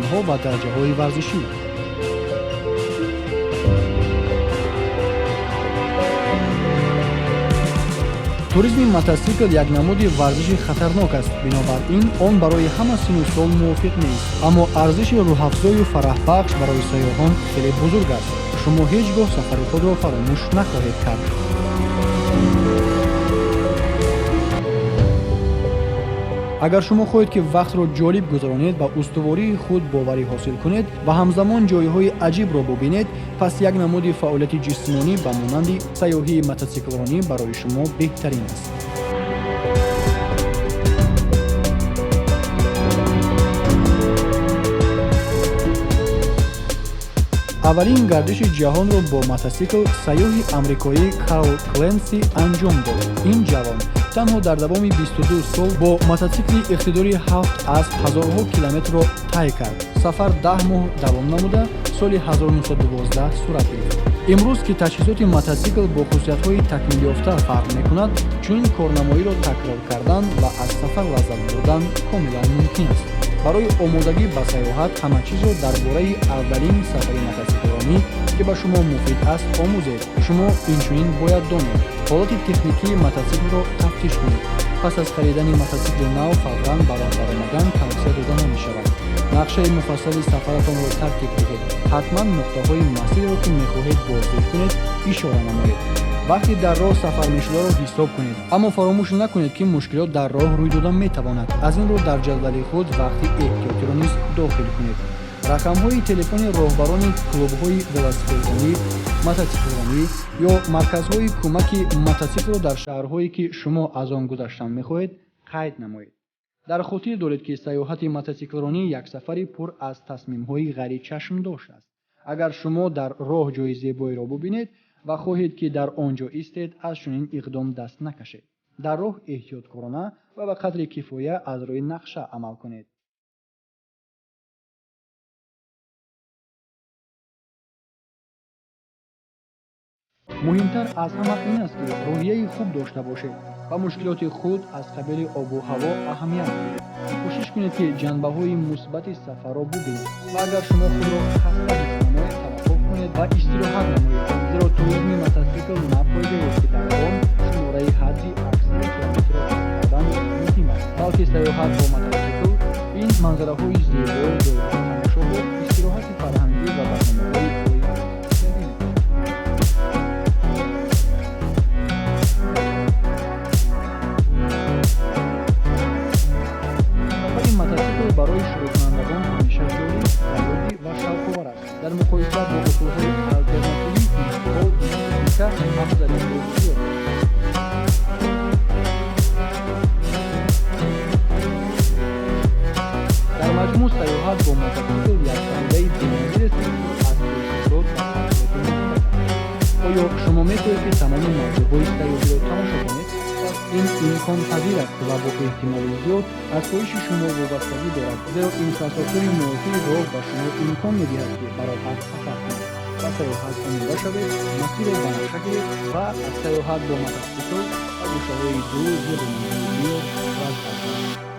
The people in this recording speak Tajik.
рақамҳо ва дараҷаҳои варзишӣ. туризми мотосикл як намуди варзиши хатарнок аст, бинобар ин он барои ҳама сину сол мувофиқ нест, аммо арзиши рӯҳафзою фараҳбахш барои сайёҳон хеле бузург аст. шумо ҳеҷ гоҳ сафари худро фаромӯш нахоҳед кард. агар шумо хоҳед ки вақтро ҷолиб гузаронед ва устувории худ боварӣ ҳосил кунед ва ҳамзамон ҷойҳои аҷибро бубинед, пас як намуди фаъолияти ҷисмонӣ ба монанди сайёҳии мотосиклронӣ барои шумо беҳтарин аст. аввалин гардиши ҷаҳонро бо мотосикл сайёҳи амрикоӣ Карл Кленси анҷом дод. ин ҷавон танҳо дар давоми 22 сол бо мотосикли иқтидори 7 асп ҳазорҳо километрро тай кард. сафар 10 моҳ давом намуда, соли 1912 сурат гирифт. имрӯз ки таҷҳизоти мотосикл бо хусусиятҳои такмилёфта фарқ мекунад, чунин корнамоиро такрор кардан ва аз сафар лаззат бурдан комилан мумкин аст. барои омодагӣ ба сайёҳат ҳама чизро дар бораи аввалин сафари мотосиклронӣ ки ба шумо муфид аст омӯзед. шумо инчунин бояд донед ҳолати техникии мотосиклро тафтиш кунед. пас аз харидани мотосикли нав фавран ба роҳ баромадан тавсия дода намешавад. нақшаи муфассали сафаратонро тартиб диҳед. ҳатман нуқтаҳои масирро ки мехоҳед боздид кунед ишора намоед. вақти дар роҳ сафармешударо ҳисоб кунед, аммо фаромӯш накунед ки мушкилот дар роҳ рӯй дода метавонад. аз ин рӯ дар ҷадвали худ вақти эҳтиётиро низ дохил кунед. рақамҳои телефони роҳбарони клубҳои велосипедронӣ, мотосиклронӣ ё марказҳои кӯмаки мотосиклро дар шаҳрҳое ки шумо аз он гузаштан мехоҳед қайд намоед. дар хотир доред ки сайёҳати мотосиклронӣ як сафари пур аз тасмимҳои ғайричашмдош аст. агар шумо дар роҳ ҷойи зебоиро бубинед ва хоҳед ки дар он ҷо истед, аз чунин иқдом даст накашед. дар роҳ эҳтиёткорона ва ба қадри кифоя аз рӯи нақша амал кунед. муҳимтар аз ҳама ин аст ки роҳияи хуб дошта бошед. ба мушкилоти худ аз қабили обу ҳаво аҳамият диҳед. кӯшиш кунед ки ҷанбаҳои мусбати сафарро бубинед ва агар шумо худро хаста ҳис намоед, таваққуф кунед ва истироҳат намоед, зеро туризми мотосикл на пойгаест ки дар он шумораи ҳадди аксари километрро кардан муҳим аст, балки сайёҳат бо мотосикл ин манзараҳои зебо, ҷойҳои тамошобу истироҳати фарҳангӣ ва барномаҳои барои шурӯъкунандагон ҳамеша ҷолиб, ҷалбӣ ва шавқовар аст. дар муқоиса бо усулҳои алтернативӣ интиқол техника афзалиятҳои зиёд дар маҷмӯъ сайёҳат бо мотосикл як санадаи беназирест ки аз эҳсосот ва қаболияти мусбат аст. оё шумо мехоҳед ки тамоми мавзеъҳои сайёҳиро тамошо кунед? ин имконпазир аст ва бо эҳтимоли зиёд аз поиши шумо вобастагӣ дорад, зеро инфраструктураи муовии роҳ ба шумо имкон медиҳад ки бароҳат сафар кунед, ба сайёҳат омода шавед, масирро ба нақша гиред ва аз сайёҳат бо мотосикл ба гӯшаҳои дур зебо манзари зиёд вазъ